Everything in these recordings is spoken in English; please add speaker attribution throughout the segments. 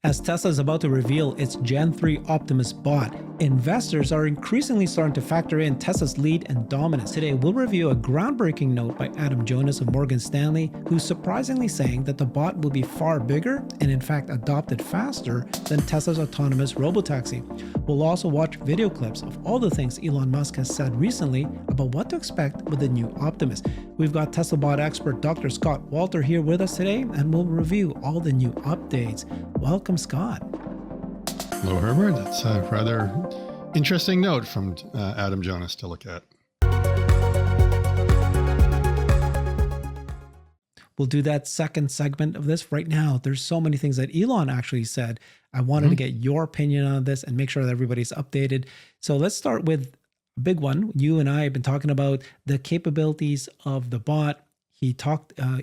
Speaker 1: As Tesla is about to reveal its Gen 3 Optimus Bot, investors are increasingly starting to factor in Tesla's lead and dominance. Today, we'll review a groundbreaking note by Jonas of Morgan Stanley, who's surprisingly saying that the bot will be far bigger and in fact adopted faster than Tesla's autonomous Robotaxi. We'll also watch video clips of all the things Elon Musk has said recently about what to expect with the new Optimus. We've got Tesla bot expert Dr. Scott Walter here with us today, and we'll review all the new updates. Welcome, Scott.
Speaker 2: Hello, Herbert. That's a rather interesting note from Jonas to look at.
Speaker 1: We'll do that second segment of this right now. There's so many things that Elon actually said. I wanted to get your opinion on this and make sure that everybody's updated. So let's start with a big one. You and I have been talking about the capabilities of the bot.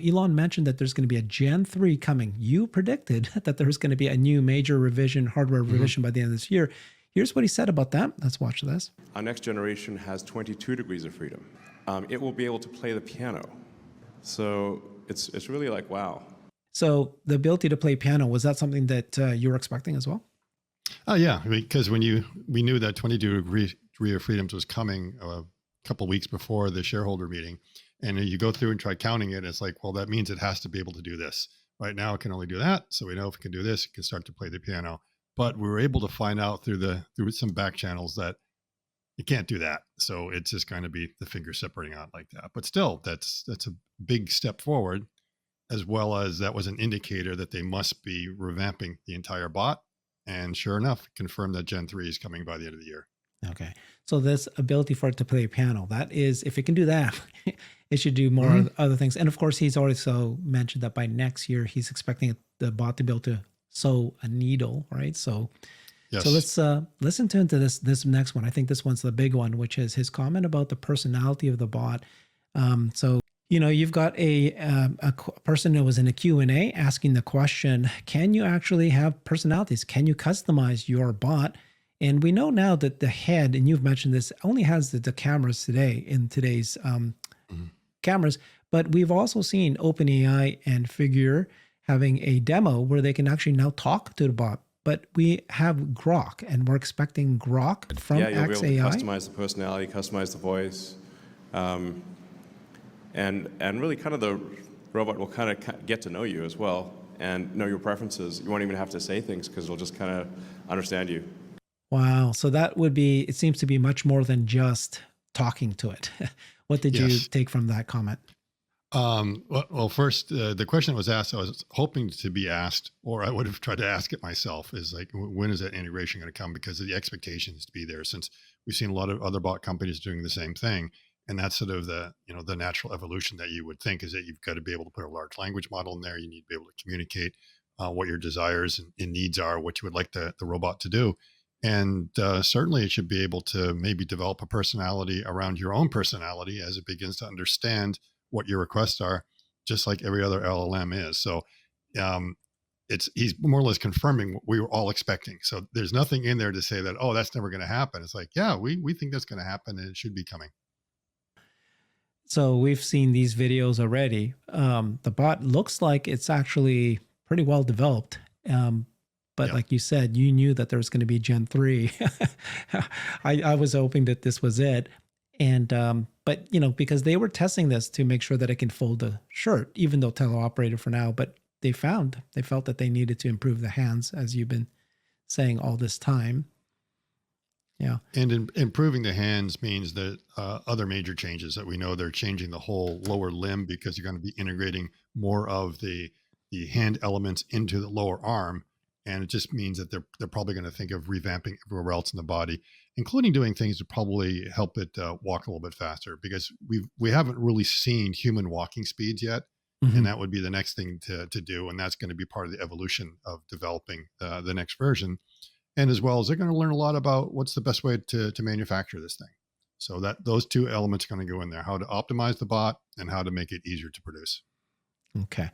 Speaker 1: Elon mentioned that there's going to be a Gen 3 coming. You predicted that there's going to be a new major revision, hardware revision by the end of this year. Here's what he said about that. Let's watch this.
Speaker 3: Our next generation has 22 degrees of freedom. It will be able to play the piano. So it's really like, wow.
Speaker 1: So the ability to play piano, was that something that you were expecting as well?
Speaker 2: Oh, yeah, because we knew that 22 degree of freedoms was coming a couple of weeks before the shareholder meeting. And you go through and try counting it, it's like, well, that means it has to be able to do this. Right now, it can only do that. So we know if it can do this, it can start to play the piano. But we were able to find out through some back channels that it can't do that. So it's just going to be the fingers separating out like that. But still, that's a big step forward, as well as that was an indicator that they must be revamping the entire bot. And sure enough, confirmed that Gen 3 is coming by the end of the year.
Speaker 1: Okay. So this ability for it to play piano, that is, if it can do that, it should do more other things. And of course, he's also mentioned that by next year, he's expecting the bot to be able to sew a needle, right? So,
Speaker 2: yes.
Speaker 1: So let's listen to this next one. I think this one's the big one, which is his comment about the personality of the bot. You've got a person who was in a Q&A asking the question, can you actually have personalities? Can you customize your bot? And we know now that the head, and you've mentioned this, only has the cameras today in today's cameras, but we've also seen OpenAI and Figure having a demo where they can actually now talk to the bot. But we have Grok, and we're expecting Grok from XAI.
Speaker 3: Yeah, you'll be able to customize the personality, customize the voice, and really kind of the robot will kind of get to know you as well and know your preferences. You won't even have to say things because it'll just kind of understand you.
Speaker 1: Wow. So that would be, it seems to be much more than just talking to it. What did you take from that comment?
Speaker 2: Well, first, the question that was asked, I was hoping to be asked, or I would have tried to ask it myself, is like, when is that integration going to come? Because the expectation is to be there, since we've seen a lot of other bot companies doing the same thing. And that's sort of the natural evolution that you would think, is that you've got to be able to put a large language model in there. You need to be able to communicate what your desires and needs are, what you would like the robot to do. And certainly it should be able to maybe develop a personality around your own personality as it begins to understand what your requests are, just like every other LLM is. So he's more or less confirming what we were all expecting. So there's nothing in there to say that, oh, that's never going to happen. It's like, yeah, we think that's going to happen and it should be coming.
Speaker 1: So we've seen these videos already. The bot looks like it's actually pretty well developed. But like you said, you knew that there was going to be Gen 3. I was hoping that this was it. And, but because they were testing this to make sure that it can fold a shirt, even though teleoperated for now, but they felt that they needed to improve the hands, as you've been saying all this time. Yeah. And
Speaker 2: improving the hands means that other major changes that we know, they're changing the whole lower limb, because you're going to be integrating more of the hand elements into the lower arm. And it just means that they're probably going to think of revamping everywhere else in the body, including doing things to probably help it walk a little bit faster, because we haven't really seen human walking speeds yet. And that would be the next thing to do. And that's going to be part of the evolution of developing the next version. And as well as they're going to learn a lot about what's the best way to manufacture this thing. So that those two elements are going to go in there, how to optimize the bot and how to make it easier to produce.
Speaker 1: Okay.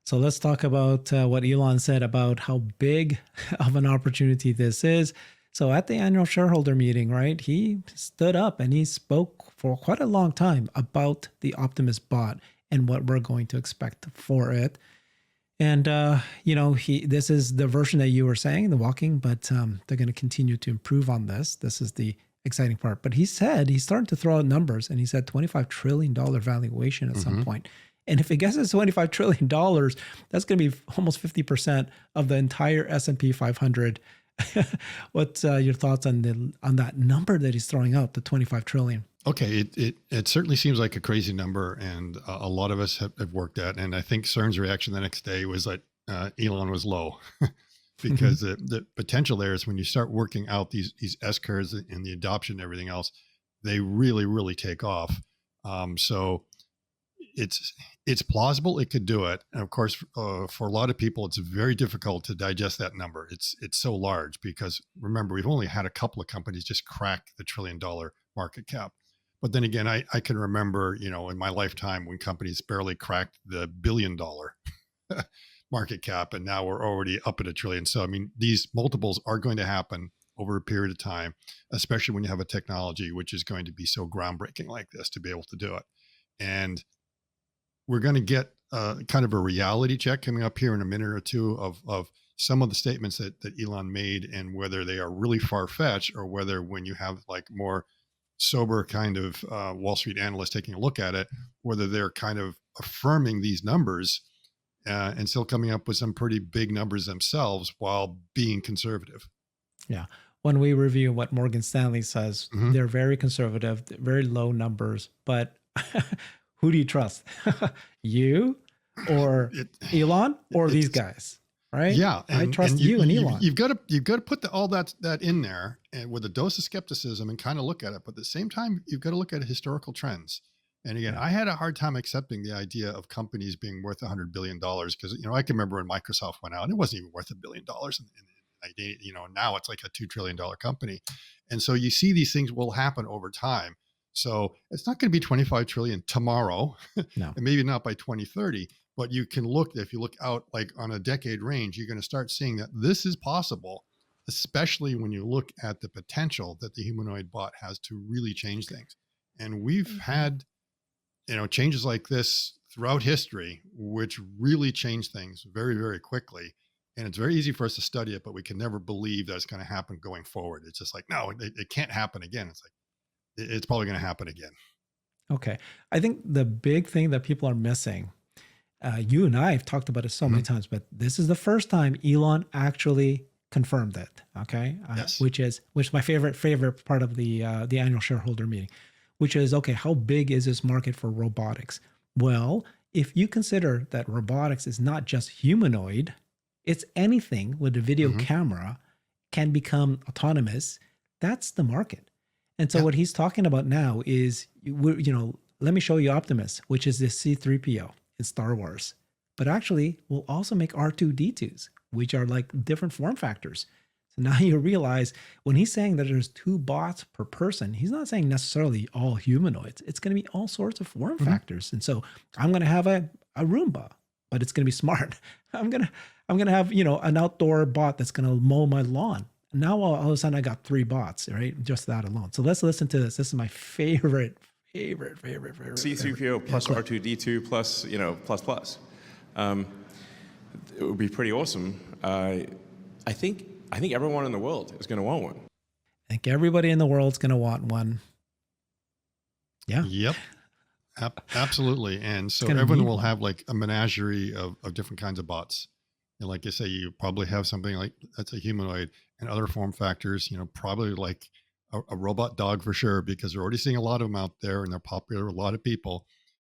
Speaker 1: So let's talk about what Elon said about how big of an opportunity this is. So at the annual shareholder meeting, right, he stood up and he spoke for quite a long time about the Optimus Bot and what we're going to expect for it. And this is the version that you were saying, the walking, but they're going to continue to improve on this. This is the exciting part. But he said he's starting to throw out numbers, and he said $25 trillion valuation at some point. And if it gets to $25 trillion, that's going to be almost 50% of the entire S&P 500. What's your thoughts on that number that he's throwing out, the 25 trillion?
Speaker 2: Okay, it certainly seems like a crazy number, and a lot of us have worked at. And I think CERN's reaction the next day was that Elon was low, because the potential there is when you start working out these S curves and the adoption and everything else, they really, really take off. So it's plausible it could do it. And of course, for a lot of people, it's very difficult to digest that number. It's so large because remember, we've only had a couple of companies just crack the $1 trillion market cap. But then again, I can remember, in my lifetime when companies barely cracked the $1 billion market cap, and now we're already up at $1 trillion. So, I mean, these multiples are going to happen over a period of time, especially when you have a technology which is going to be so groundbreaking like this to be able to do it. And we're going to get kind of a reality check coming up here in a minute or two of some of the statements that Elon made, and whether they are really far-fetched, or whether when you have like more sober kind of Wall Street analysts taking a look at it, whether they're kind of affirming these numbers and still coming up with some pretty big numbers themselves while being conservative.
Speaker 1: Yeah. When we review what Morgan Stanley says, they're very conservative, very low numbers, but who do you trust? You or Elon or these guys? Right?
Speaker 2: Yeah,
Speaker 1: I trust you and Elon.
Speaker 2: You've got to put all that in there, and with a dose of skepticism, and kind of look at it. But at the same time, you've got to look at historical trends. And again, I had a hard time accepting the idea of companies being worth $100 billion, because I can remember when Microsoft went out, and it wasn't even worth $1 billion. Now it's like a $2 trillion company, and so you see these things will happen over time. So it's not going to be 25 trillion tomorrow, no. And maybe not by 2030. But you can look, if you look out like on a decade range, you're going to start seeing that this is possible, especially when you look at the potential that the humanoid bot has to really change things. And we've had, changes like this throughout history, which really change things very, very quickly. And it's very easy for us to study it, but we can never believe that it's going to happen going forward. It's just like, no, it can't happen again. It's like, it's probably going to happen again.
Speaker 1: Okay. I think the big thing that people are missing, you and I have talked about it so many times, but this is the first time Elon actually confirmed it. Okay.
Speaker 2: Yes.
Speaker 1: Which is my favorite part of the annual shareholder meeting, which is, okay, how big is this market for robotics? Well, if you consider that robotics is not just humanoid, it's anything with a video camera can become autonomous. That's the market. And so what he's talking about now is, let me show you Optimus, which is the C-3PO in Star Wars. But actually, we'll also make R2-D2s, which are like different form factors. So now you realize when he's saying that there's 2 bots per person, he's not saying necessarily all humanoids. It's going to be all sorts of form factors. And so I'm going to have a Roomba, but it's going to be smart. I'm going to have, an outdoor bot that's going to mow my lawn. Now all of a sudden I got 3 bots, right? Just that alone. So let's listen to this. This is my favorite.
Speaker 3: C-3PO plus R2-D2 plus, plus. It would be pretty awesome. I think everyone in the world is going to want one.
Speaker 1: I think everybody in the world is going to want one. Yeah.
Speaker 2: Yep. Absolutely. And so everyone will have like a menagerie of different kinds of bots. And like I say, you probably have something like that's a humanoid, and other form factors, probably like a robot dog for sure, because we're already seeing a lot of them out there and they're popular with a lot of people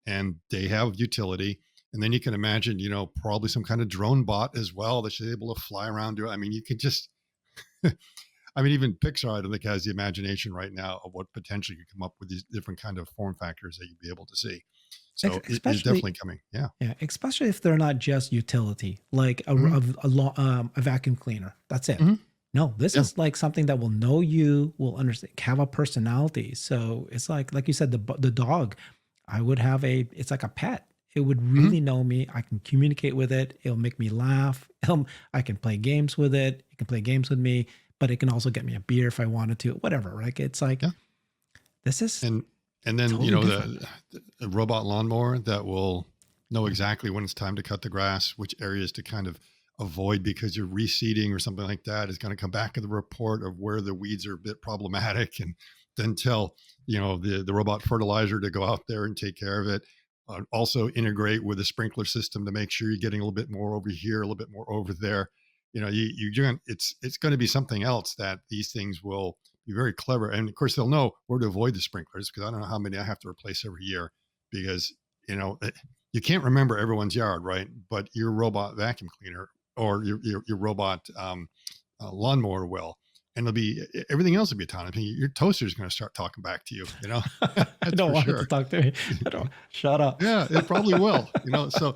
Speaker 2: and they have utility. And then you can imagine, probably some kind of drone bot as well that should be able to fly around. I mean, you could just, even Pixar, I don't think has the imagination right now of what potentially could come up with these different kind of form factors that you'd be able to see. So it's definitely coming. Yeah.
Speaker 1: Yeah. Especially if they're not just utility, like a vacuum cleaner. That's it. No, this is like something that will know you, will understand, have a personality. So it's like you said, the dog, I would have it's like a pet. It would really know me. I can communicate with it. It'll make me laugh. I can play games with it. It can play games with me, but it can also get me a beer if I wanted to, whatever. Right? It's like, this is.
Speaker 2: And then, totally the robot lawnmower that will know exactly when it's time to cut the grass, which areas to kind of avoid because you're reseeding or something like that. Is going to come back in the report of where the weeds are a bit problematic, and then tell the robot fertilizer to go out there and take care of it. Also integrate with a sprinkler system to make sure you're getting a little bit more over here, a little bit more over there. It's going to be something else that these things will be very clever. And of course, they'll know where to avoid the sprinklers, because I don't know how many I have to replace every year, because you can't remember everyone's yard, right? But your robot vacuum cleaner or your robot lawnmower will, and it'll be everything else will be autonomous. I mean, your toaster is going to start talking back to you.
Speaker 1: I
Speaker 2: That's
Speaker 1: don't
Speaker 2: for
Speaker 1: want it to
Speaker 2: sure.
Speaker 1: talk to me. I don't. Shut up.
Speaker 2: Yeah, it probably will. So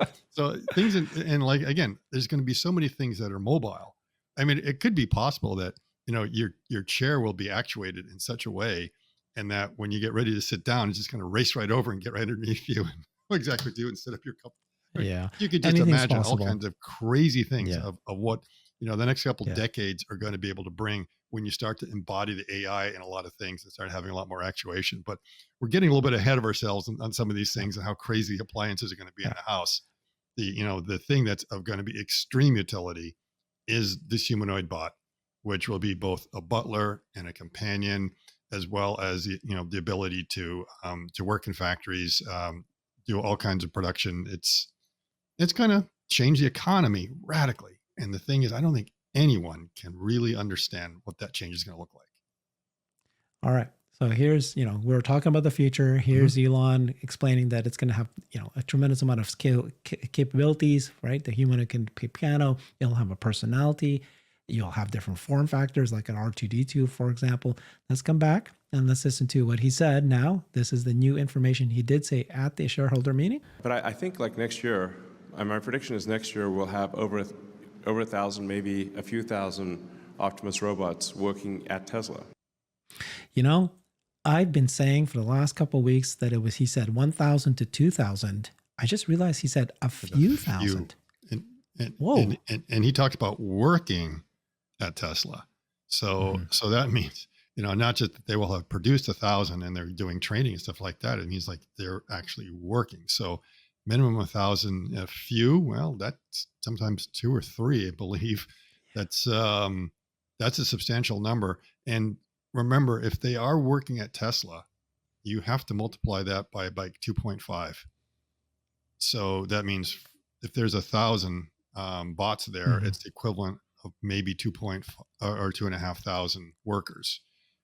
Speaker 2: things and like again, there's going to be so many things that are mobile. I mean, it could be possible that your chair will be actuated in such a way, and that when you get ready to sit down, it's just going to race right over and get right underneath you and know exactly what to do and set up your cup. I mean,
Speaker 1: Yeah.
Speaker 2: you could just
Speaker 1: Anything's
Speaker 2: imagine all
Speaker 1: possible.
Speaker 2: kinds of crazy things
Speaker 1: Yeah.
Speaker 2: of what the next couple
Speaker 1: Yeah.
Speaker 2: decades are going to be able to bring when you start to embody the AI in a lot of things and start having a lot more actuation. But we're getting a little bit ahead of ourselves on some of these things and how crazy appliances are going to be in
Speaker 1: Yeah.
Speaker 2: the house. The thing that's going to be extreme utility is this humanoid bot, which will be both a butler and a companion, as well as the ability to work in factories, do all kinds of production. It's going to change the economy radically. And the thing is, I don't think anyone can really understand what that change is going to look like.
Speaker 1: All right. So here's, we're talking about the future. Here's Elon explaining that it's going to have, a tremendous amount of skill capabilities, right? The human can play piano. It'll have a personality. You'll have different form factors like an R2D2, for example. Let's come back and let's listen to what he said. Now, this is the new information he did say at the shareholder meeting.
Speaker 3: But I think like next year, my prediction is next year we'll have over 1,000, maybe a few thousand Optimus robots working at Tesla.
Speaker 1: I've been saying for the last couple of weeks that he said 1,000 to 2,000. I just realized he said a few thousand.
Speaker 2: Whoa. And he talked about working at Tesla. So that means, not just that they will have produced 1,000 and they're doing training and stuff like that. It means like they're actually working. So minimum 1,000, a few, well, that's sometimes 2 or 3, I believe. That's a substantial number. And remember, if they are working at Tesla, you have to multiply that by 2.5. So that means if there's 1,000 bots there, it's the equivalent of maybe 2.5 workers,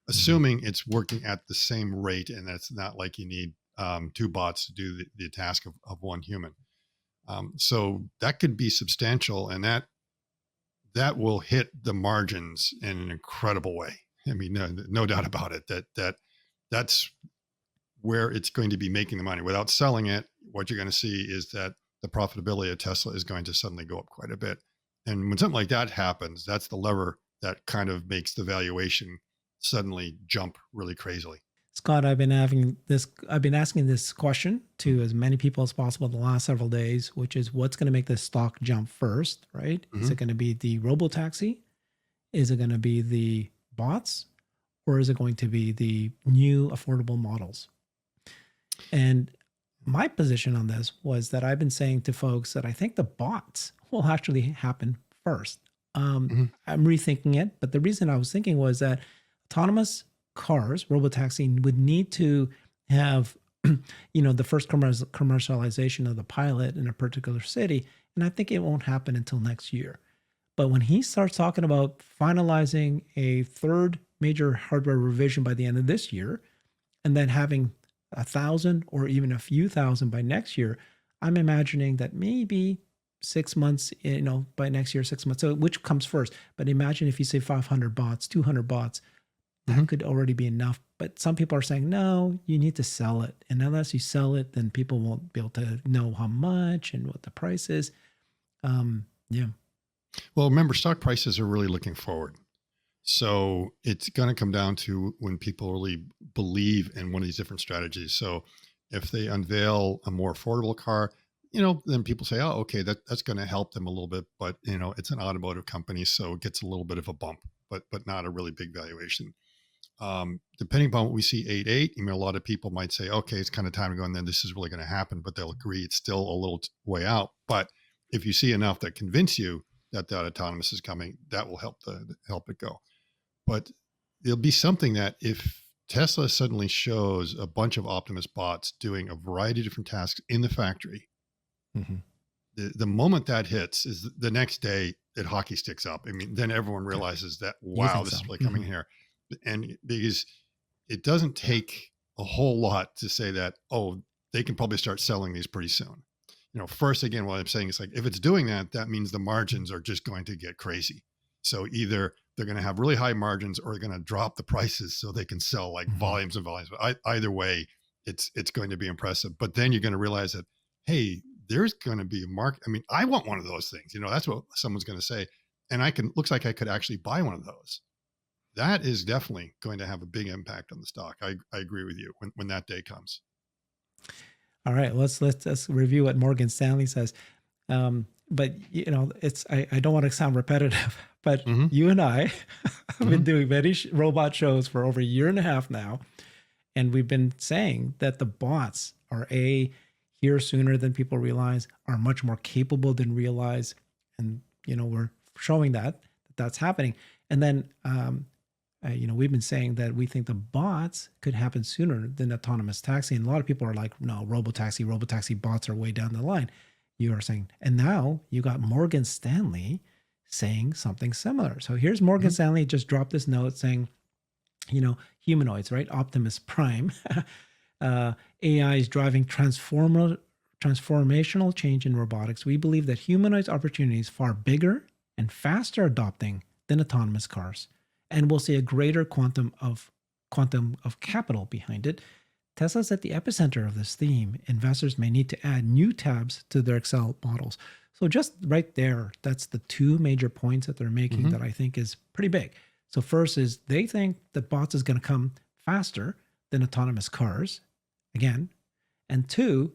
Speaker 2: assuming it's working at the same rate, and it's not like you need 2 bots to do the task of one human. So that could be substantial, and that will hit the margins in an incredible way. I mean, no doubt about it. That's where it's going to be making the money. Without selling it, what you're going to see is that the profitability of Tesla is going to suddenly go up quite a bit. And when something like that happens, that's the lever that kind of makes the valuation suddenly jump really crazily.
Speaker 1: Scott, I've been asking this question to as many people as possible the last several days, which is what's going to make this stock jump first, right? Is it going to be the Robotaxi? Is it going to be the bots? Or is it going to be the new affordable models? And my position on this was that I've been saying to folks that I think the bots will actually happen first. I'm rethinking it, but the reason I was thinking was that autonomous cars, robotaxi, would need to have, the first commercialization of the pilot in a particular city, and I think it won't happen until next year. But when he starts talking about finalizing a third major hardware revision by the end of this year, and then having 1,000 or even a few thousand by next year, I'm imagining that maybe 6 months, by next year, 6 months. So which comes first? But imagine if you say 500 bots, 200 bots, that could already be enough. But some people are saying, no, you need to sell it. And unless you sell it, then people won't be able to know how much and what the price is.
Speaker 2: Well, remember, stock prices are really looking forward. So it's going to come down to when people really believe in one of these different strategies. So if they unveil a more affordable car, then people say, oh, okay, that's going to help them a little bit. But, it's an automotive company, so it gets a little bit of a bump, but not a really big valuation. Depending upon what we see 8.8, a lot of people might say, okay, it's kind of time to go, and then this is really going to happen, but they'll agree it's still a little way out. But if you see enough that convince you that autonomous is coming, that will help it go. But there'll be something that if Tesla suddenly shows a bunch of Optimus bots doing a variety of different tasks in the factory, the moment that hits is the next day it hockey sticks up. Then everyone realizes that, wow, this is really coming here. And because it doesn't take a whole lot to say that, oh, they can probably start selling these pretty soon. First, again, what I'm saying is, like, if it's doing that, that means the margins are just going to get crazy. So either they're going to have really high margins or they're going to drop the prices so they can sell like volumes and volumes. But either way, it's going to be impressive. But then you're going to realize that, hey, there's going to be a market. I want one of those things. That's what someone's going to say. And looks like I could actually buy one of those. That is definitely going to have a big impact on the stock. I agree with you when that day comes.
Speaker 1: All right, let's review what Morgan Stanley says. But I don't want to sound repetitive, but you and I have been doing many robot shows for over a year and a half now, and we've been saying that the bots are here sooner than people realize, are much more capable than realize, and we're showing that's happening. And then we've been saying that we think the bots could happen sooner than autonomous taxi. And a lot of people are like, no, robotaxi bots are way down the line. You are saying, and now you got Morgan Stanley saying something similar. So here's Morgan Stanley just dropped this note saying, humanoids, right? Optimus Prime. AI is driving transformational change in robotics. We believe that humanoids' opportunity is far bigger and faster adopting than autonomous cars. And we'll see a greater quantum of capital behind it. Tesla's at the epicenter of this theme. Investors may need to add new tabs to their Excel models. So just right there, that's the two major points that they're making that I think is pretty big. So first is they think that bots is going to come faster than autonomous cars, again. And two,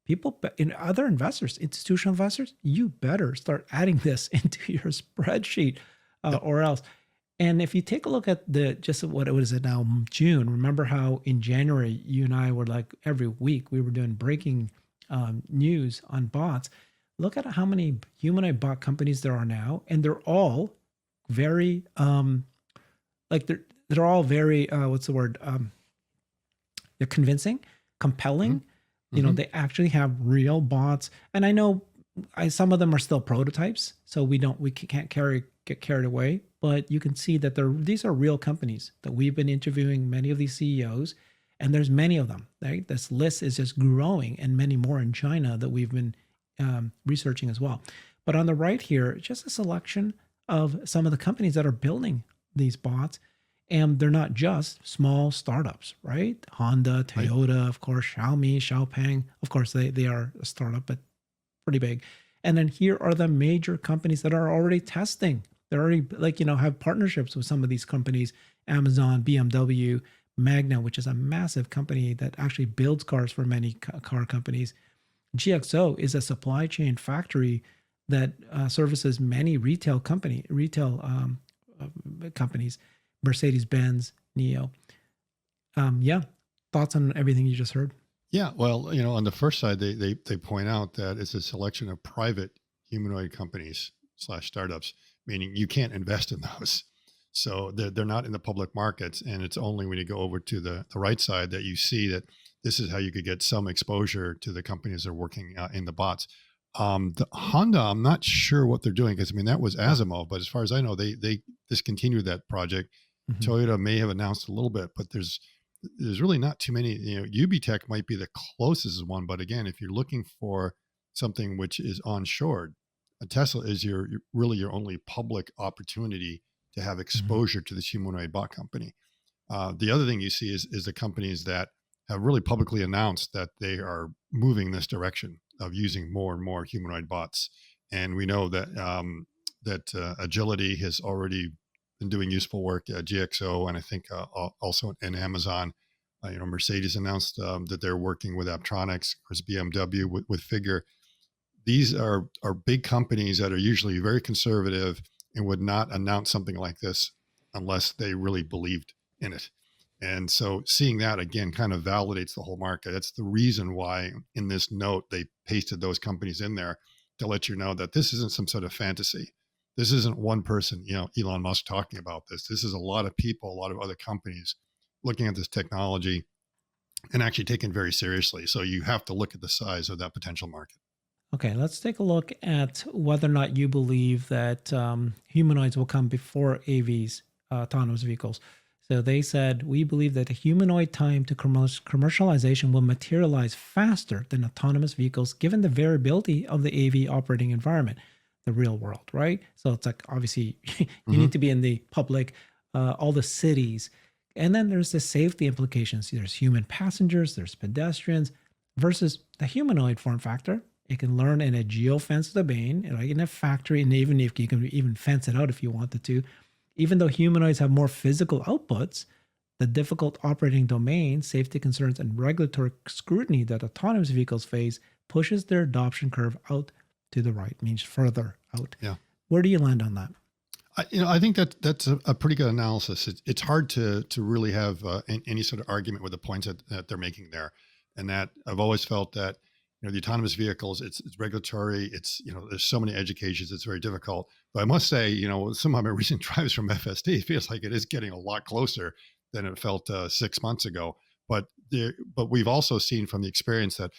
Speaker 1: people, other investors, institutional investors, you better start adding this into your spreadsheet or else. And if you take a look at what is it now, June, remember how in January, you and I were like every week, we were doing breaking news on bots. Look at how many humanoid bot companies there are now. And they're all very, they're all very, what's the word? They're convincing, compelling. They actually have real bots. And I know some of them are still prototypes, so we can't get carried away. But you can see that these are real companies that we've been interviewing many of these CEOs, and there's many of them. Right? This list is just growing, and many more in China that we've been researching as well. But on the right here, just a selection of some of the companies that are building these bots, and they're not just small startups, right? Honda, Toyota, of course, Xiaomi, Xiaopeng. Of course, they are a startup, but pretty big. And then here are the major companies that are already testing. They're already have partnerships with some of these companies, Amazon, BMW, Magna, which is a massive company that actually builds cars for many car companies. GXO is a supply chain factory that services many retail companies, Mercedes-Benz, NIO. Thoughts on everything you just heard?
Speaker 2: Yeah, well, on the first side, they point out that it's a selection of private humanoid companies / startups, meaning you can't invest in those. So they're not in the public markets. And it's only when you go over to the right side that you see that this is how you could get some exposure to the companies that are working in the bots. The Honda, I'm not sure what they're doing because that was Asimov, but as far as I know, they discontinued that project. Toyota may have announced a little bit, but there's really not too many. UBTech might be the closest one, but again, if you're looking for something which is onshored, Tesla is your only public opportunity to have exposure to this humanoid bot company. The other thing you see is the companies that have really publicly announced that they are moving this direction of using more and more humanoid bots. And we know that Agility has already been doing useful work at GXO, and I think also in Amazon. Mercedes announced that they're working with Aptronics, of course, BMW with Figure. These are big companies that are usually very conservative and would not announce something like this unless they really believed in it. And so seeing that again kind of validates the whole market. That's the reason why in this note they pasted those companies in there to let you know that this isn't some sort of fantasy. This isn't one person, Elon Musk talking about this. This is a lot of people, a lot of other companies looking at this technology and actually taken very seriously. So you have to look at the size of that potential market.
Speaker 1: Okay, let's take a look at whether or not you believe that humanoids will come before AVs, autonomous vehicles. So they said, we believe that the humanoid time to commercialization will materialize faster than autonomous vehicles given the variability of the AV operating environment, the real world, right? So it's like, obviously, you need to be in the public, all the cities. And then there's the safety implications. There's human passengers, there's pedestrians versus the humanoid form factor. It can learn in a geofenced domain, like in a factory, and even if you can even fence it out if you wanted to. Even though humanoids have more physical outputs, the difficult operating domain, safety concerns, and regulatory scrutiny that autonomous vehicles face pushes their adoption curve out to the right, means further out.
Speaker 2: Yeah.
Speaker 1: Where do you land on that?
Speaker 2: I think that's a pretty good analysis. It's hard to really have any sort of argument with the points that they're making there. And that I've always felt that, the autonomous vehicles, it's regulatory, there's so many educations, it's very difficult. But I must say, some of my recent drives from FSD, it feels like it is getting a lot closer than it felt 6 months ago. But we've also seen from the experience that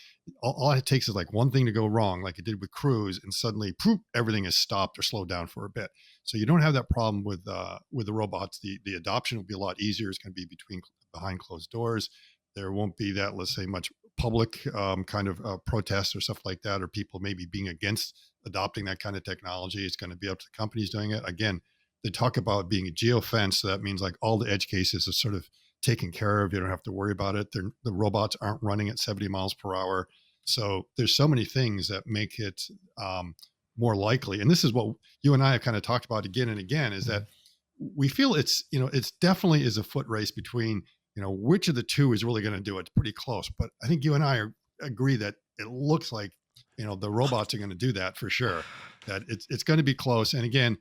Speaker 2: all it takes is like one thing to go wrong, like it did with Cruise, and suddenly poof, everything is stopped or slowed down for a bit. So you don't have that problem with the robots. The adoption will be a lot easier. It's going to be behind closed doors. There won't be that, let's say, much public kind of protests or stuff like that, or people maybe being against adopting that kind of technology. It's going to be up to the companies doing it. Again, they talk about being a geofence. So that means like all the edge cases are sort of taken care of. You don't have to worry about it. The robots aren't running at 70 miles per hour. So there's so many things that make it more likely. And this is what you and I have kind of talked about again and again, is that we feel it's definitely is a foot race between, which of the two is really going to do it. It's pretty close. But I think you and I agree that it looks like, the robots are going to do that for sure, that it's going to be close. And again,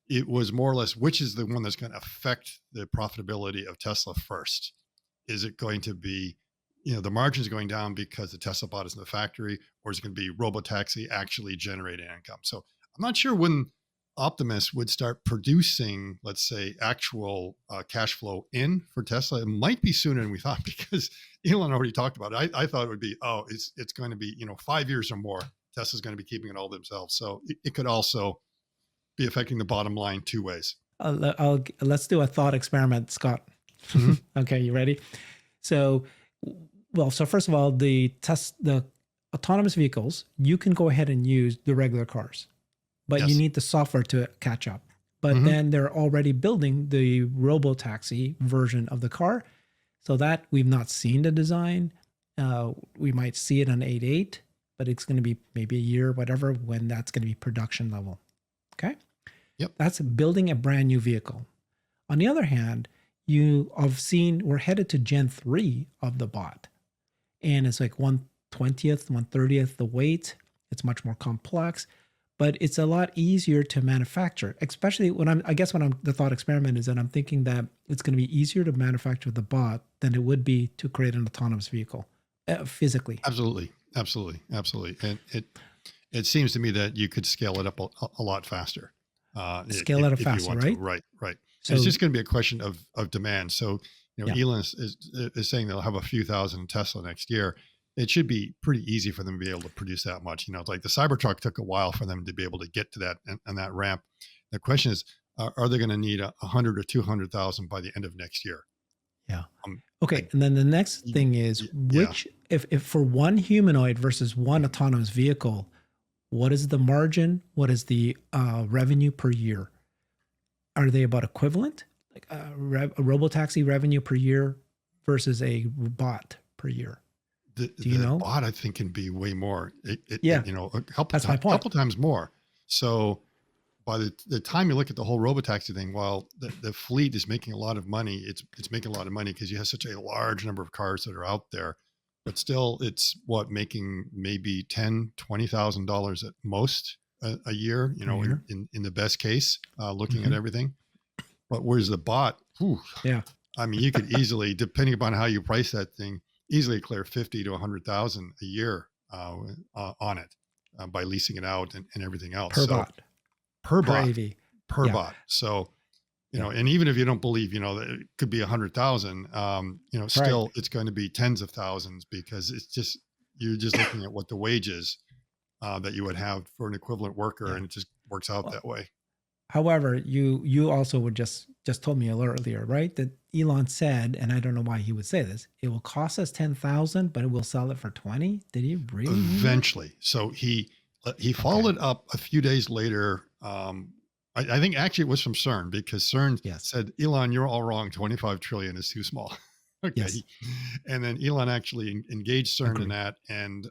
Speaker 2: it was more or less, which is the one that's going to affect the profitability of Tesla first? Is it going to be, the margins going down because the Tesla bot is in the factory, or is it going to be Robotaxi actually generating income? So I'm not sure when Optimus would start producing, let's say, actual cash flow in for Tesla. It might be sooner than we thought, because Elon already talked about it. I thought it would be, it's going to be, 5 years or more. Tesla's going to be keeping it all themselves. So it could also be affecting the bottom line two ways.
Speaker 1: Let's do a thought experiment, Scott. Okay, you ready? So first of all, the autonomous vehicles, you can go ahead and use the regular cars, but you need the software to catch up. But then they're already building the Robotaxi version of the car, so that we've not seen the design. We might see it on 8.8, but it's going to be maybe a year, whatever, when that's going to be production level. Okay.
Speaker 2: Yep.
Speaker 1: That's building a brand new vehicle. On the other hand, we're headed to Gen 3 of the bot. And it's like 1/20th, 1/30th the weight. It's much more complex, but it's a lot easier to manufacture, especially the thought experiment is that I'm thinking that it's going to be easier to manufacture the bot than it would be to create an autonomous vehicle physically.
Speaker 2: Absolutely. And it seems to me that you could scale it up a lot faster.
Speaker 1: Scale it up faster, right?
Speaker 2: Right.
Speaker 1: So
Speaker 2: it's just going to be a question of demand. So, Elon is saying they'll have a few thousand Tesla next year. It should be pretty easy for them to be able to produce that much. It's like the Cybertruck took a while for them to be able to get to that and that ramp. The question is, are they going to need 100 or 200,000 by the end of next year?
Speaker 1: Yeah. Okay. And then the next thing is if for one humanoid versus one autonomous vehicle, what is the margin? What is the revenue per year? Are they about equivalent? Like a Robotaxi revenue per year versus a bot per year?
Speaker 2: Do you know? Bot, I think, can be way more.
Speaker 1: That's my point.
Speaker 2: A couple times more. So by the time you look at the whole Robotaxi thing, while the fleet is making a lot of money, it's making a lot of money because you have such a large number of cars that are out there. But still, it's making maybe $10,000-$20,000 at most a year. In the best case, looking at everything. But where's the bot? I mean, you could easily, depending upon how you price that thing, easily clear 50 to 100,000 a year on it by leasing it out and everything else.
Speaker 1: Per
Speaker 2: So
Speaker 1: bot,
Speaker 2: per
Speaker 1: per
Speaker 2: bot,
Speaker 1: AV.
Speaker 2: per
Speaker 1: Yeah.
Speaker 2: bot. So,
Speaker 1: Yeah.
Speaker 2: and even if you don't believe, that it could be 100,000, still it's going to be tens of thousands because you're just looking at what the wage is that you would have for an equivalent worker,
Speaker 1: Yeah.
Speaker 2: and it just works out that way.
Speaker 1: However, you also would just told me earlier, right? That Elon said, and I don't know why he would say this, it will cost us 10,000, but it will sell it for 20. Did he really mean that?
Speaker 2: Eventually. So he followed up a few days later. I think actually it was from CERN, because CERN said, Elon, you're all wrong. 25 trillion is too small. Okay.
Speaker 1: Yes.
Speaker 2: And then Elon actually engaged CERN in
Speaker 1: Agreed.
Speaker 2: that. And,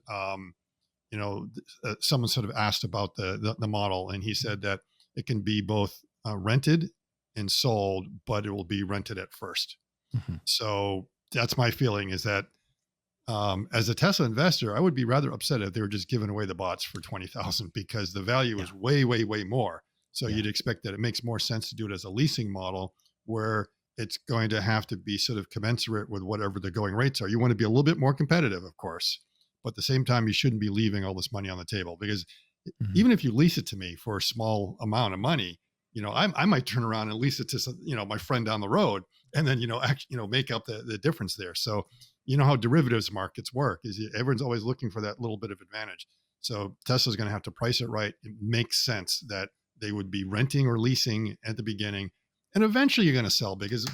Speaker 2: someone sort of asked about the model, and he said that it can be both rented and sold, but it will be rented at first.
Speaker 1: Mhm.
Speaker 2: So that's my feeling, is that as a Tesla investor, I would be rather upset if they were just giving away the bots for 20,000, because the value is way, way, way more. So you'd expect that it makes more sense to do it as a leasing model, where it's going to have to be sort of commensurate with whatever the going rates are. You want to be a little bit more competitive, of course, but at the same time, you shouldn't be leaving all this money on the table, because even if you lease it to me for a small amount of money, I might turn around and lease it to my friend down the road, and then make up the difference there. So how derivatives markets work is everyone's always looking for that little bit of advantage. So Tesla's going to have to price it right. It makes sense that they would be renting or leasing at the beginning, and eventually you're going to sell, because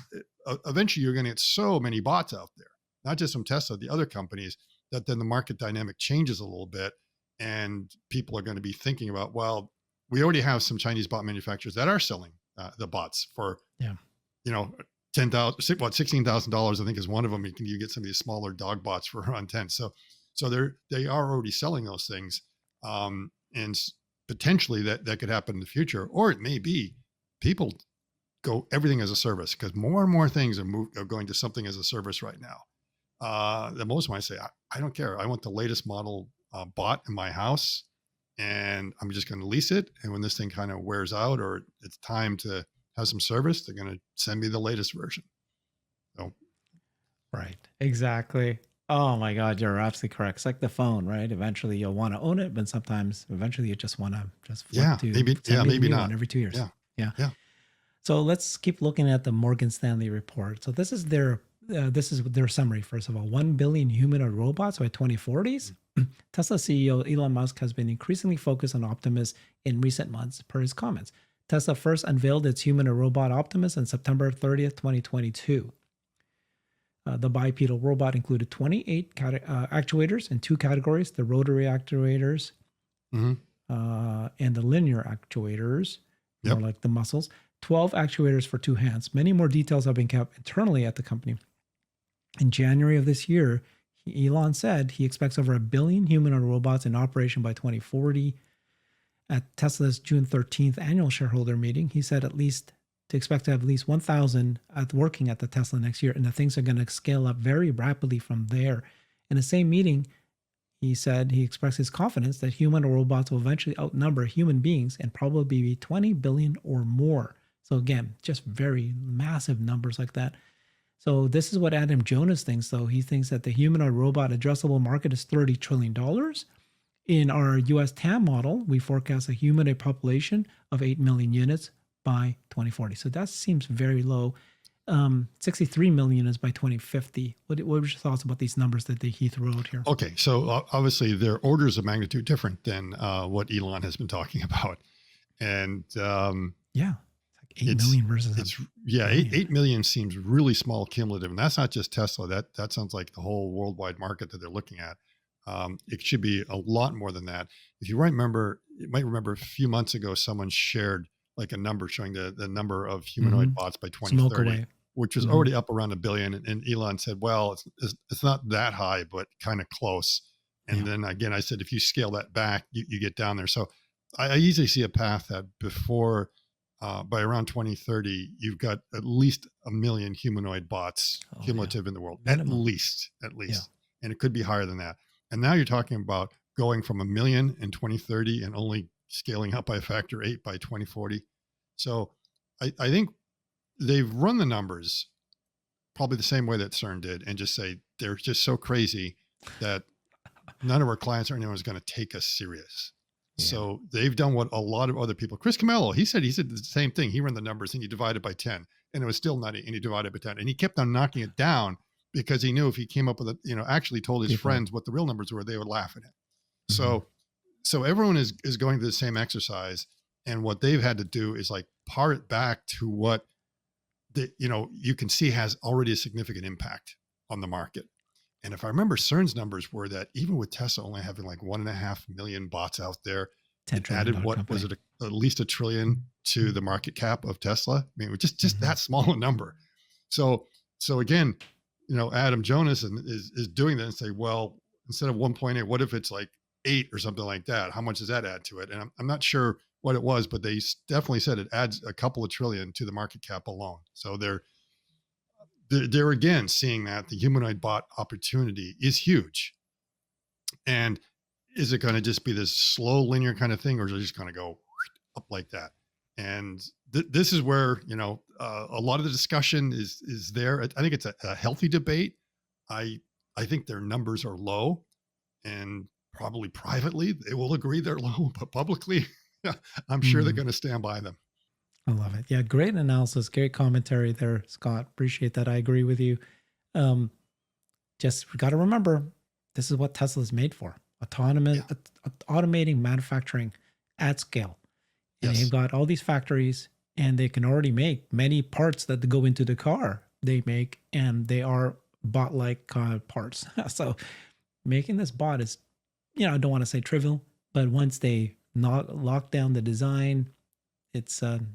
Speaker 2: eventually you're going to get so many bots out there, not just from Tesla, the other companies, that then the market dynamic changes a little bit, and people are going to be thinking about, well, we already have some Chinese bot manufacturers that are selling the bots for, $16,000, I think, is one of them. You get some of these smaller dog bots for around 10. So they are already selling those things, and potentially that could happen in the future, or it may be people go everything as a service, because more and more things are going to something as a service right now. The most might say, I don't care. I want the latest model bot in my house, and I'm just going to lease it. And when this thing kind of wears out, or it's time to have some service, they're going to send me the latest version. So,
Speaker 1: right. Exactly. Oh my God, you're absolutely correct. It's like the phone, right? Eventually you'll want to own it, but sometimes eventually you just want to just flip to
Speaker 2: maybe
Speaker 1: the new
Speaker 2: not
Speaker 1: one every 2 years.
Speaker 2: Yeah.
Speaker 1: So let's keep looking at the Morgan Stanley report. So this is their summary. First of all, 1 billion humanoid robots by 2040s. Tesla CEO Elon Musk has been increasingly focused on Optimus in recent months, per his comments. Tesla first unveiled its humanoid robot Optimus on September 30th, 2022. The bipedal robot included 28 actuators in 2 categories: the rotary actuators and the linear actuators, more like the muscles. 12 actuators for 2 hands. Many more details have been kept internally at the company. In January of this year, Elon said he expects over 1 billion humanoid robots in operation by 2040. At Tesla's June 13th annual shareholder meeting, he said to expect to have at least 1,000 working at the Tesla next year, and that things are going to scale up very rapidly from there. In the same meeting, he said he expressed his confidence that humanoid robots will eventually outnumber human beings and probably be 20 billion or more. So again, just very massive numbers like that. So this is what Adam Jonas thinks, though. He thinks that the humanoid robot addressable market is $30 trillion. In our US TAM model, we forecast a humanoid population of 8 million units by 2040. So that seems very low. 63 million units by 2050. What were your thoughts about these numbers that he threw out here?
Speaker 2: Okay, so obviously they're orders of magnitude different than what Elon has been talking about. And
Speaker 1: yeah. 8 million versus
Speaker 2: 8 million seems really small cumulative, and that's not just Tesla. That sounds like the whole worldwide market that they're looking at. It should be a lot more than that. If you might remember a few months ago, someone shared like a number showing the number of humanoid bots by 2030, which was already up around 1 billion. And Elon said, well, it's not that high, but kind of close. And then again, I said, if you scale that back, you get down there. So I easily see a path that before by around 2030, you've got at least 1 million humanoid bots cumulative in the world, at least. And it could be higher than that. And now you're talking about going from 1 million in 2030 and only scaling up by a factor 8 by 2040. So I think they've run the numbers probably the same way that CERN did and just say, they're just so crazy that none of our clients or anyone is going to take us serious.
Speaker 1: Yeah.
Speaker 2: So they've done what a lot of other people, Chris Camello, he said the same thing. He ran the numbers and he divided by 10 and it was still nutty and he divided by 10 and he kept on knocking it down because he knew if he came up with it, actually told his friends what the real numbers were, they would laugh at him. So everyone is going through the same exercise, and what they've had to do is like par it back to what you can see has already a significant impact on the market. And if I remember, CERN's numbers were that even with Tesla only having like 1.5 million bots out there, it added what company. Was it at least $1 trillion to the market cap of Tesla? I mean, it was just that small a number. So again, Adam Jonas is doing that and say, well, instead of 1.8, what if it's like 8 or something like that? How much does that add to it? And I'm not sure what it was, but they definitely said it adds a couple of trillion to the market cap alone. So they're again seeing that the humanoid bot opportunity is huge. And is it going to just be this slow linear kind of thing, or is it just going to go up like that? And this is where, a lot of the discussion is there. I think it's a healthy debate. I think their numbers are low, and probably privately they will agree they're low, but publicly, I'm sure they're going to stand by them.
Speaker 1: I love it. Yeah, great analysis, great commentary there, Scott. Appreciate that. I agree with you. Just got to remember, this is what Tesla is made for: automating manufacturing at scale. And they've got all these factories, and they can already make many parts that go into the car. They make, and they are bot-like parts. So making this bot is, I don't want to say trivial, but once they lock down the design, it's going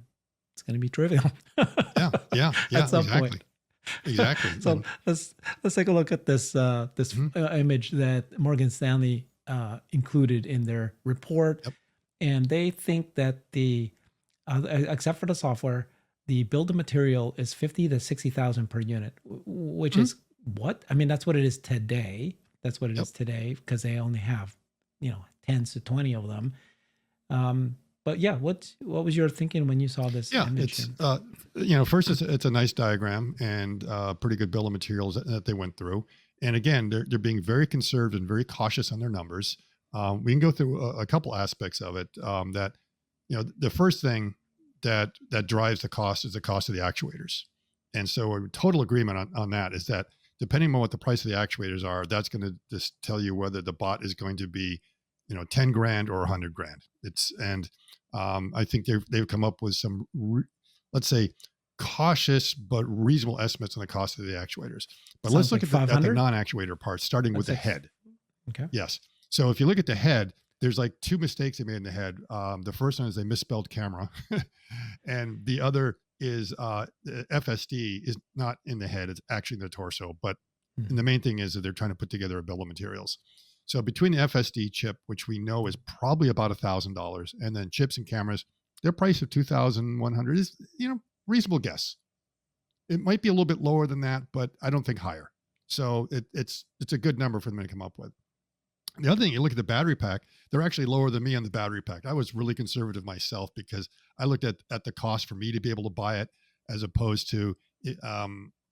Speaker 1: to be trivial.
Speaker 2: Yeah.
Speaker 1: At some
Speaker 2: exactly.
Speaker 1: point.
Speaker 2: Exactly.
Speaker 1: So let's take a look at this image that Morgan Stanley included in their report.
Speaker 2: Yep.
Speaker 1: And they think that except for the software, the bill of material is 50 to 60,000 per unit, which is what? I mean, that's what it is today. That's what it is today, because they only have, 10 to 20 of them. But yeah, what was your thinking when you saw this image?
Speaker 2: It's, first it's a nice diagram and pretty good bill of materials that they went through. And again, they're being very conservative and very cautious on their numbers. We can go through a couple aspects of it. That the first thing that drives the cost is the cost of the actuators. And so a total agreement on that is that depending on what the price of the actuators are, that's going to just tell you whether the bot is going to be, 10 grand or 100 grand. I think they've come up with some, let's say, cautious but reasonable estimates on the cost of the actuators. But let's look at the non-actuator parts, starting with the head.
Speaker 1: Okay.
Speaker 2: Yes. So if you look at the head, there's like 2 mistakes they made in the head. The first one is they misspelled camera, and the other is the FSD is not in the head; it's actually in the torso. But and the main thing is that they're trying to put together a bill of materials. So between the FSD chip, which we know is probably about $1,000, and then chips and cameras, their price of $2,100 is reasonable guess. It might be a little bit lower than that, but I don't think higher. So it's a good number for them to come up with. The other thing, you look at the battery pack, they're actually lower than me on the battery pack. I was really conservative myself because I looked at the cost for me to be able to buy it, as opposed to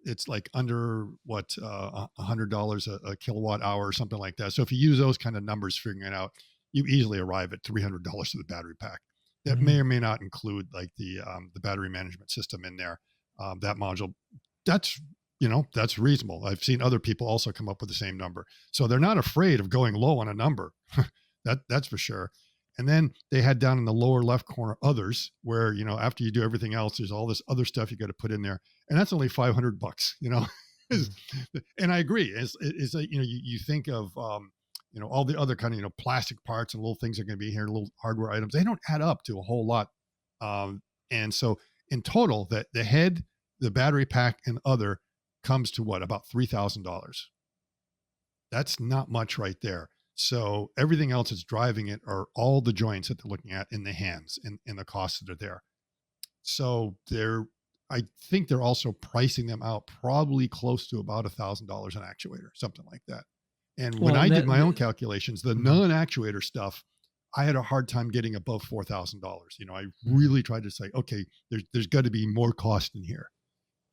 Speaker 2: it's like under $100 a kilowatt hour or something like that. So if you use those kind of numbers, figuring it out, you easily arrive at $300 for the battery pack. That may or may not include like the battery management system in there, that module. That's reasonable. I've seen other people also come up with the same number. So they're not afraid of going low on a number. That's for sure. And then they had down in the lower left corner, others, where, after you do everything else, there's all this other stuff you got to put in there. And that's only $500, And I agree. It's like, you think of, all the other kind of, plastic parts and little things are going to be here, little hardware items. They don't add up to a whole lot. And so in total, the head, the battery pack, and other comes to about $3,000. That's not much right there. So everything else that's driving it are all the joints that they're looking at in the hands and the costs that are there. So I think they're also pricing them out probably close to about $1,000 an actuator, something like that. And when I did my own calculations, the non-actuator stuff, I had a hard time getting above $4,000. I really tried to say, okay, there's got to be more cost in here.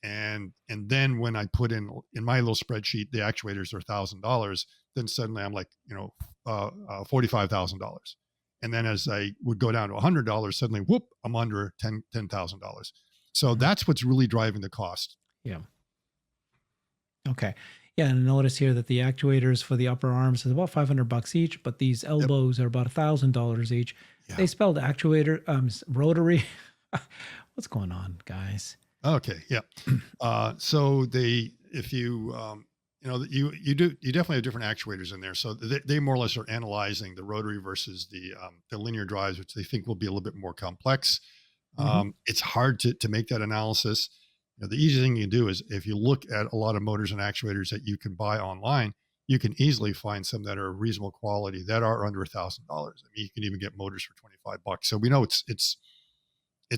Speaker 2: And then when I put in my little spreadsheet, the actuators are $1,000, then suddenly I'm like, $45,000. And then as I would go down to $100, suddenly, whoop, I'm under $10,000. So that's what's really driving the cost.
Speaker 1: Yeah. Okay. Yeah, and notice here that the actuators for the upper arms is about $500 each, but these elbows are about $1,000 each.
Speaker 2: Yeah.
Speaker 1: They spelled actuator rotary. What's going on, guys?
Speaker 2: Okay, yeah. So if you you definitely have different actuators in there. So they more or less are analyzing the rotary versus the linear drives, which they think will be a little bit more complex. It's hard to make that analysis. The easy thing you can do is if you look at a lot of motors and actuators that you can buy online, you can easily find some that are reasonable quality that are under $1,000. I mean, you can even get motors for $25. So we know it's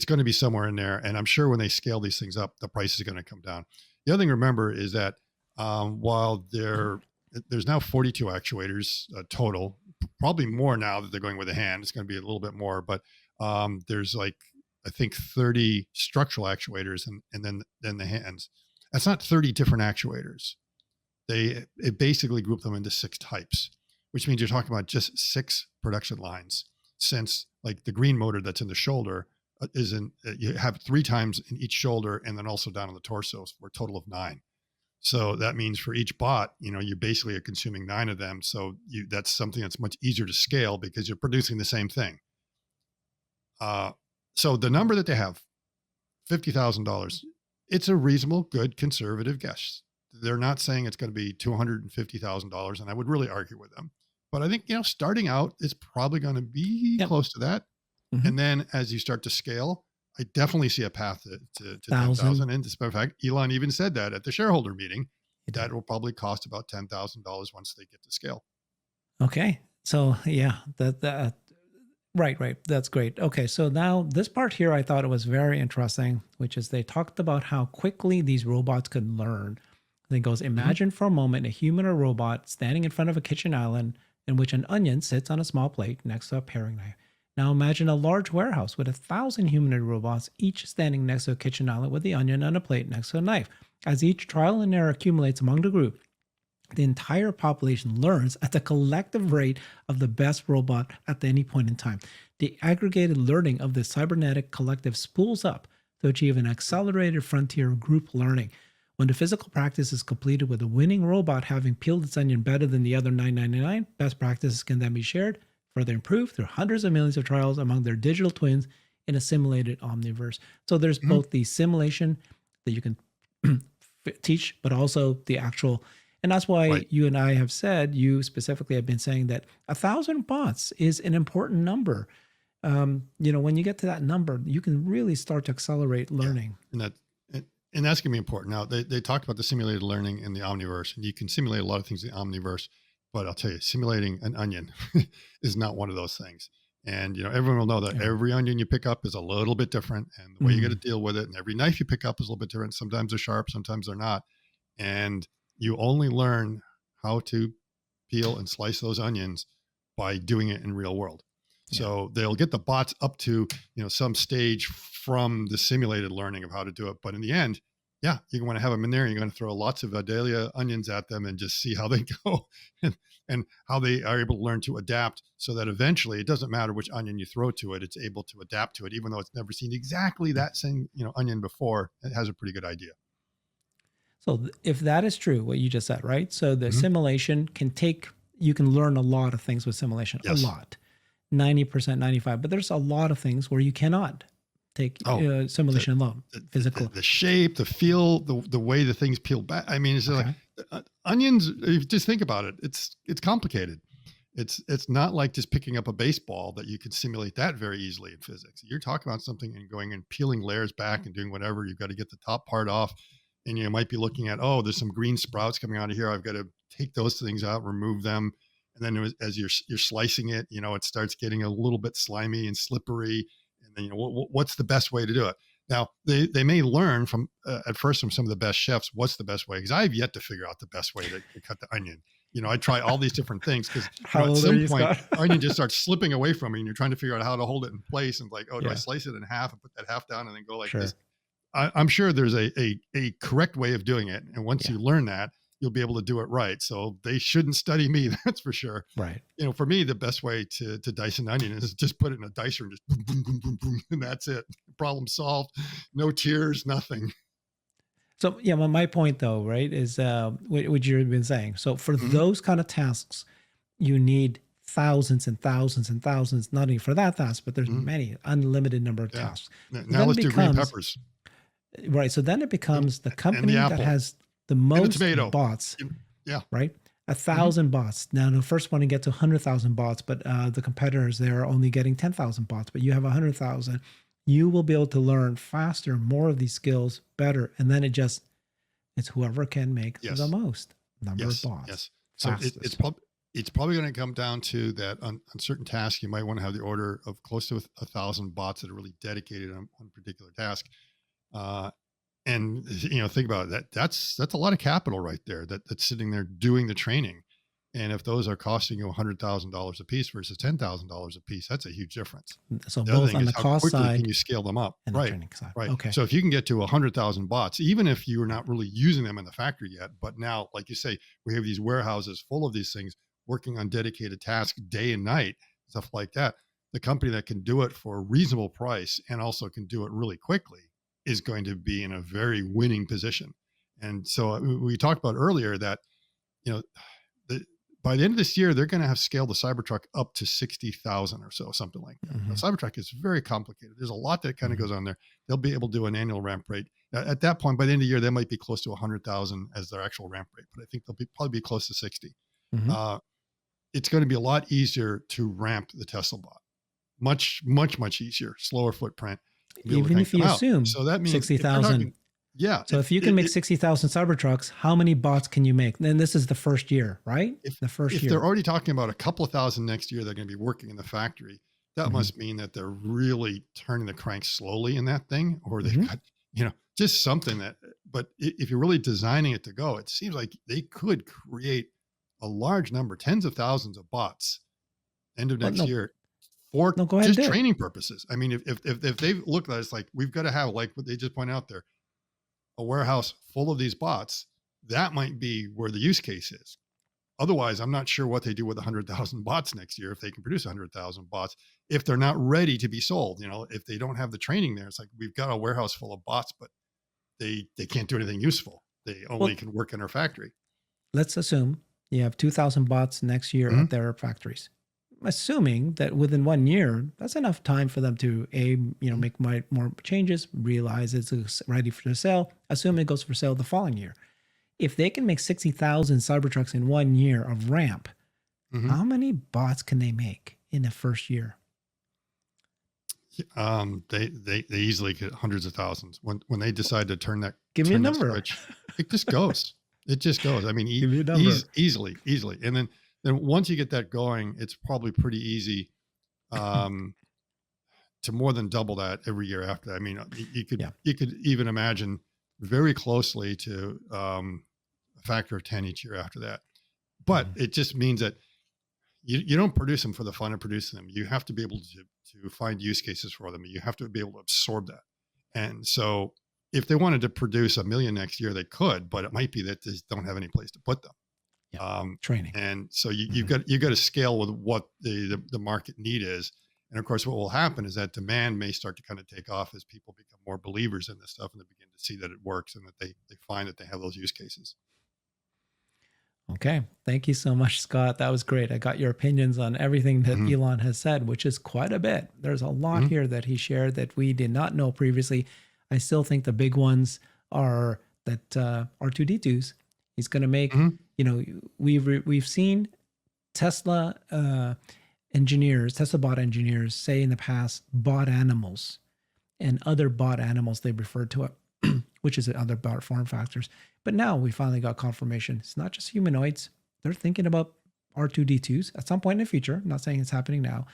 Speaker 2: going to be somewhere in there. And I'm sure when they scale these things up, the price is going to come down. The other thing to remember is that while there's now 42 actuators total, probably more now that they're going with a hand. It's going to be a little bit more, but there's like, I think 30 structural actuators and then the hands. That's not 30 different actuators. It basically group them into 6 types, which means you're talking about just 6 production lines, since like the green motor that's in the shoulder you have 3 times in each shoulder and then also down on the torso for a total of 9. So that means for each bot, you basically are consuming 9 of them. So that's something that's much easier to scale because you're producing the same thing. So the number that they have, $50,000, it's a reasonable, good, conservative guess. They're not saying it's going to be $250,000, and I would really argue with them. But I think, starting out is probably going to be close to that. And then as you start to scale, I definitely see a path to 10,000. And in fact, Elon even said that at the shareholder meeting, that will probably cost about $10,000 once they get to scale.
Speaker 1: Okay. So yeah, right. That's great. Okay. So now this part here, I thought it was very interesting, which is they talked about how quickly these robots could learn. And it goes, imagine for a moment a human or robot standing in front of a kitchen island in which an onion sits on a small plate next to a paring knife. Now imagine a large warehouse with 1,000 humanoid robots, each standing next to a kitchen island with the onion on a plate next to a knife. As each trial and error accumulates among the group, the entire population learns at the collective rate of the best robot at any point in time. The aggregated learning of the cybernetic collective spools up to achieve an accelerated frontier of group learning. When the physical practice is completed with the winning robot having peeled its onion better than the other 999, best practices can then be shared, further improved through hundreds of millions of trials among their digital twins in a simulated omniverse. So there's both the simulation that you can teach, but also the actual. And that's why you and I have said, you specifically have been saying that 1,000 bots is an important number. When you get to that number, you can really start to accelerate learning.
Speaker 2: Yeah. And that's going to be important. Now, they talked about the simulated learning in the omniverse, and you can simulate a lot of things in the omniverse. But I'll tell you, simulating an onion is not one of those things. And, everyone will know that every onion you pick up is a little bit different, and the way you got to deal with it. And every knife you pick up is a little bit different. Sometimes they're sharp, sometimes they're not. And you only learn how to peel and slice those onions by doing it in real world. So they'll get the bots up to, some stage from the simulated learning of how to do it. But in the end, you want to have them in there. You're going to throw lots of Dahlia onions at them and just see how they go and how they are able to learn to adapt, so that eventually it doesn't matter which onion you throw to it. It's able to adapt to it, even though it's never seen exactly that same onion before. It has a pretty good idea.
Speaker 1: So if that is true, what you just said, right? So the simulation you can learn a lot of things with simulation, a lot, 90%, 95%, but there's a lot of things where you cannot take simulation alone, physical.
Speaker 2: The shape, the feel, the way the things peel back. I mean, it's like onions, if you just think about it, it's complicated. It's not like just picking up a baseball that you can simulate that very easily in physics. You're talking about something and going and peeling layers back and doing whatever. You've got to get the top part off, and you might be looking at, there's some green sprouts coming out of here. I've got to take those things out, remove them. And then as you're slicing it, it starts getting a little bit slimy and slippery. And then, what's the best way to do it? Now, they may learn at first from some of the best chefs what's the best way, because I've yet to figure out the best way to cut the onion. I try all these different things because at some point, onion just starts slipping away from me, and you're trying to figure out how to hold it in place. And like, do I slice it in half and put that half down and then go like this? I'm sure there's a correct way of doing it. And once you learn that, you'll be able to do it right. So they shouldn't study me. That's for sure.
Speaker 1: Right.
Speaker 2: For me, the best way to dice an onion is just put it in a dicer and just boom, boom, boom, boom, boom. And that's it. Problem solved. No tears, nothing.
Speaker 1: So yeah, well, my point though, right, is what you've been saying. So for those kind of tasks, you need thousands and thousands and thousands, not only for that task, but there's many, unlimited number of tasks.
Speaker 2: Now let's do green peppers.
Speaker 1: Right. So then it becomes the company that has the most bots.
Speaker 2: Yeah.
Speaker 1: Right. 1,000 bots. Now the first one to get to 100,000 bots, but the competitors, they're only getting 10,000 bots, but you have 100,000. You will be able to learn faster, more of these skills better. And then it's whoever can make the most number of bots.
Speaker 2: Yes. So it's probably going to come down to that on certain tasks, you might want to have the order of close to 1,000 bots that are really dedicated on one particular task. And think about it, that's a lot of capital right there that's sitting there doing the training. And if those are costing you $100,000 a piece versus $10,000 a piece, that's a huge difference.
Speaker 1: So both on the cost side,
Speaker 2: can you scale them up?
Speaker 1: And
Speaker 2: right.
Speaker 1: The training side.
Speaker 2: Right.
Speaker 1: Okay.
Speaker 2: So if you can get to 100,000 bots, even if you're not really using them in the factory yet, but now, like you say, we have these warehouses full of these things working on dedicated tasks day and night, stuff like that. The company that can do it for a reasonable price and also can do it really quickly is going to be in a very winning position. And so we talked about earlier that, by the end of this year, they're going to have scaled the Cybertruck up to 60,000 or so, something like that. The Cybertruck is very complicated. There's a lot that kind of goes on there. They'll be able to do an annual ramp rate. At that point, by the end of the year, they might be close to 100,000 as their actual ramp rate, but I think they'll probably be close to 60. It's going to be a lot easier to ramp the Tesla bot. Much, much, much easier, slower footprint.
Speaker 1: Even if you assume so that means 60,000.
Speaker 2: Yeah.
Speaker 1: So if you can make 60,000 Cybertrucks, how many bots can you make? Then this is the first year, right? If
Speaker 2: they're already talking about a couple of thousand next year, they're going to be working in the factory. That must mean that they're really turning the crank slowly in that thing, or they've got, just something but if you're really designing it to go, it seems like they could create a large number, tens of thousands of bots end of next year for just training purposes. I mean, if they've looked at it, it's like, we've got to have, like what they just point out there, a warehouse full of these bots. That might be where the use case is. Otherwise, I'm not sure what they do with 100,000 bots next year, if they can produce 100,000 bots, if they're not ready to be sold. If they don't have the training there, it's like, we've got a warehouse full of bots, but they can't do anything useful. They only can work in our factory.
Speaker 1: Let's assume you have 2,000 bots next year at their factories. Assuming that within 1 year, that's enough time for them to make more changes, realize it's ready for sale, assume it goes for sale the following year. If they can make 60,000 Cybertrucks in 1 year of ramp, how many bots can they make in the first year?
Speaker 2: They easily get hundreds of thousands when they decide to turn that.
Speaker 1: Give me a number.
Speaker 2: Switch, it just goes. It just goes. I mean, easily. And then once you get that going, it's probably pretty easy to more than double that every year after that. I mean, you could even imagine very closely to a factor of 10 each year after that. But it just means that you don't produce them for the fun of producing them. You have to be able to find use cases for them. You have to be able to absorb that. And so if they wanted to produce 1 million next year, they could, but it might be that they don't have any place to put them.
Speaker 1: Training.
Speaker 2: And so you've got to scale with what the market need is. And of course, what will happen is that demand may start to kind of take off as people become more believers in this stuff and they begin to see that it works and that they find that they have those use cases.
Speaker 1: Okay. Thank you so much, Scott. That was great. I got your opinions on everything that Elon has said, which is quite a bit. There's a lot here that he shared that we did not know previously. I still think the big ones are that R2D2s. He's going to make, we've seen Tesla Tesla bot engineers say in the past, bot animals and other bot animals, they refer to it, which is other bot form factors. But now we finally got confirmation. It's not just humanoids. They're thinking about R2D2s at some point in the future. I'm not saying it's happening now.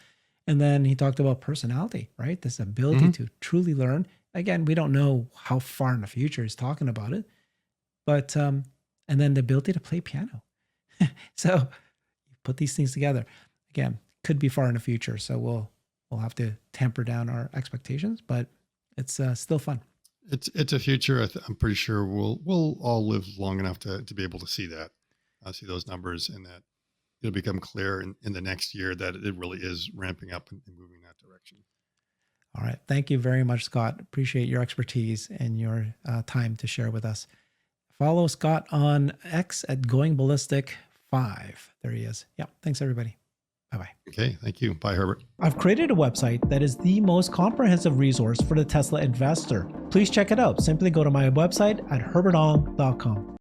Speaker 1: And then he talked about personality, right? This ability to truly learn. Again, we don't know how far in the future he's talking about it, but, and then the ability to play piano. So you put these things together. Again, could be far in the future. So we'll have to temper down our expectations, but it's still fun.
Speaker 2: It's a future. I'm pretty sure we'll all live long enough to be able to see that, see those numbers, and that it'll become clear in the next year that it really is ramping up and moving in that direction.
Speaker 1: All right. Thank you very much, Scott. Appreciate your expertise and your time to share with us. Follow Scott on X at Going Ballistic 5. There he is. Yeah. Thanks, everybody. Bye-bye.
Speaker 2: Okay. Thank you. Bye, Herbert.
Speaker 1: I've created a website that is the most comprehensive resource for the Tesla investor. Please check it out. Simply go to my website at herbertong.com.